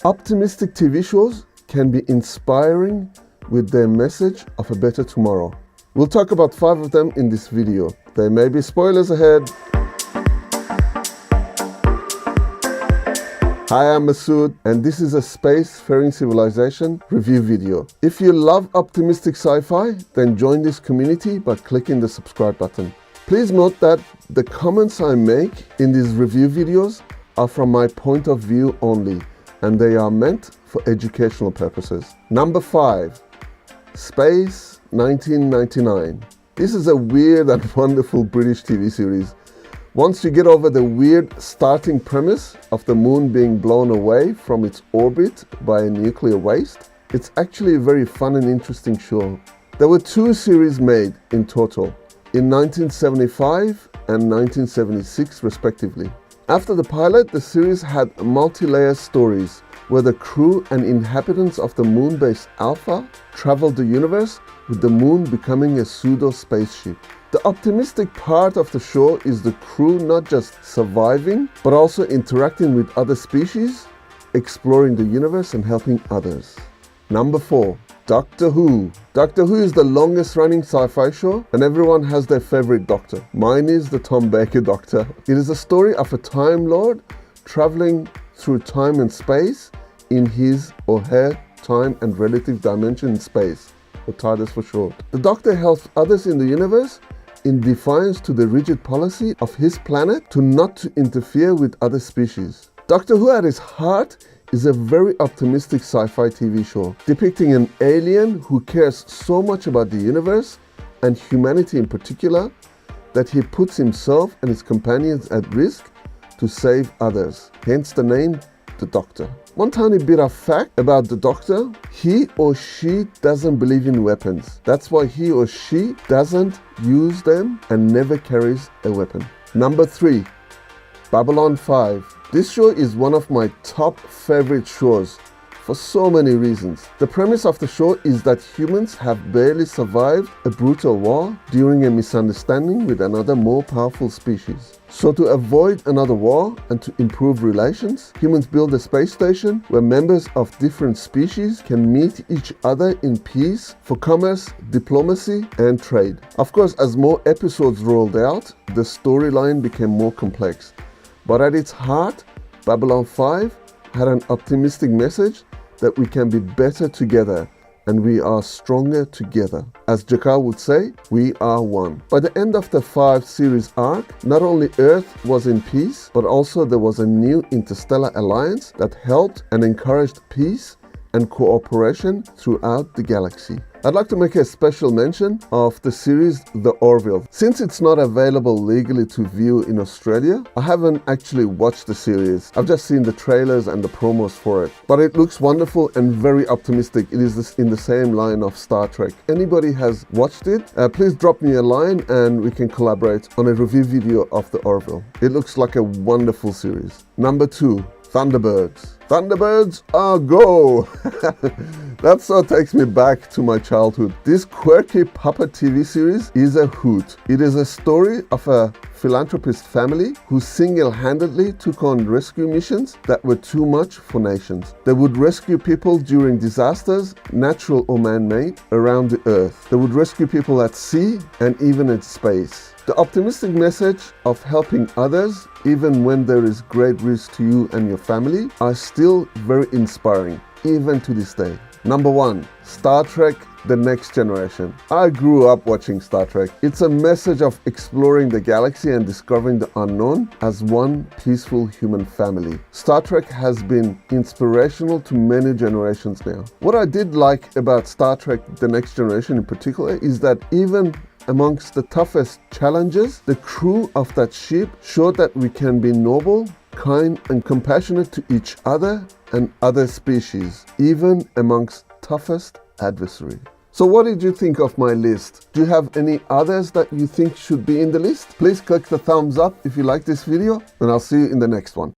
Optimistic TV shows can be inspiring with their message of a better tomorrow. We'll talk about 5 of them in this video. There may be spoilers ahead. Hi, I'm Masood, and this is a space-faring civilization review video. If you love optimistic sci-fi, then join this community by clicking the subscribe button. Please note that the comments I make in these review videos are from my point of view only, and they are meant for educational purposes. Number 5, Space 1999. This is a weird and wonderful British TV series. Once you get over the weird starting premise of the moon being blown away from its orbit by a nuclear waste, it's actually a very fun and interesting show. There were 2 series made in total, in 1975 and 1976 respectively. After the pilot, the series had multi-layer stories where the crew and inhabitants of the moon base Alpha traveled the universe, with the moon becoming a pseudo-spaceship. The optimistic part of the show is the crew not just surviving, but also interacting with other species, exploring the universe and helping others. Number 4, Doctor Who. Doctor Who is the longest running sci-fi show, and everyone has their favorite doctor. Mine is the Tom Baker Doctor. It is a story of a Time Lord traveling through time and space in his or her time and relative dimension in space, or TARDIS for short. The Doctor helps others in the universe in defiance to the rigid policy of his planet to not to interfere with other species. Doctor Who at its heart is a very optimistic sci-fi TV show, depicting an alien who cares so much about the universe and humanity in particular that he puts himself and his companions at risk to save others, hence the name The Doctor. One tiny bit of fact about the Doctor: he or she doesn't believe in weapons. That's why he or she doesn't use them and never carries a weapon. Number 3, Babylon 5. This show is one of my top favorite shows for so many reasons. The premise of the show is that humans have barely survived a brutal war during a misunderstanding with another more powerful species. So to avoid another war and to improve relations, humans build a space station where members of different species can meet each other in peace for commerce, diplomacy, and trade. Of course, as more episodes rolled out, the storyline became more complex. But at its heart, Babylon 5 had an optimistic message that we can be better together and we are stronger together. As Jakar would say, we are one. By the end of the 5 series arc, not only Earth was in peace, but also there was a new interstellar alliance that helped and encouraged peace and cooperation throughout the galaxy. I'd like to make a special mention of the series The Orval. Since it's not available legally to view in Australia, I haven't actually watched the series. I've just seen the trailers and the promos for it. But it looks wonderful and very optimistic. It is in the same line of Star Trek. Anybody has watched it, please drop me a line and we can collaborate on a review video of The Orval. It looks like a wonderful series. Number 2, Thunderbirds. Thunderbirds are go! That so takes me back to my childhood. This quirky puppet TV series is a hoot. It is a story of a philanthropist family who single-handedly took on rescue missions that were too much for nations. They would rescue people during disasters, natural or man-made, around the earth. They would rescue people at sea and even in space. The optimistic message of helping others, even when there is great risk to you and your family, are still very inspiring, even to this day. Number 1, Star Trek: The Next Generation. I grew up watching Star Trek. It's a message of exploring the galaxy and discovering the unknown as one peaceful human family. Star Trek has been inspirational to many generations now. What I did like about Star Trek: The Next Generation in particular is that even amongst the toughest challenges, the crew of that ship showed that we can be noble, kind and compassionate to each other and other species, even amongst toughest adversary. So what did you think of my list? Do you have any others that you think should be in the list? Please click the thumbs up if you like this video, and I'll see you in the next one.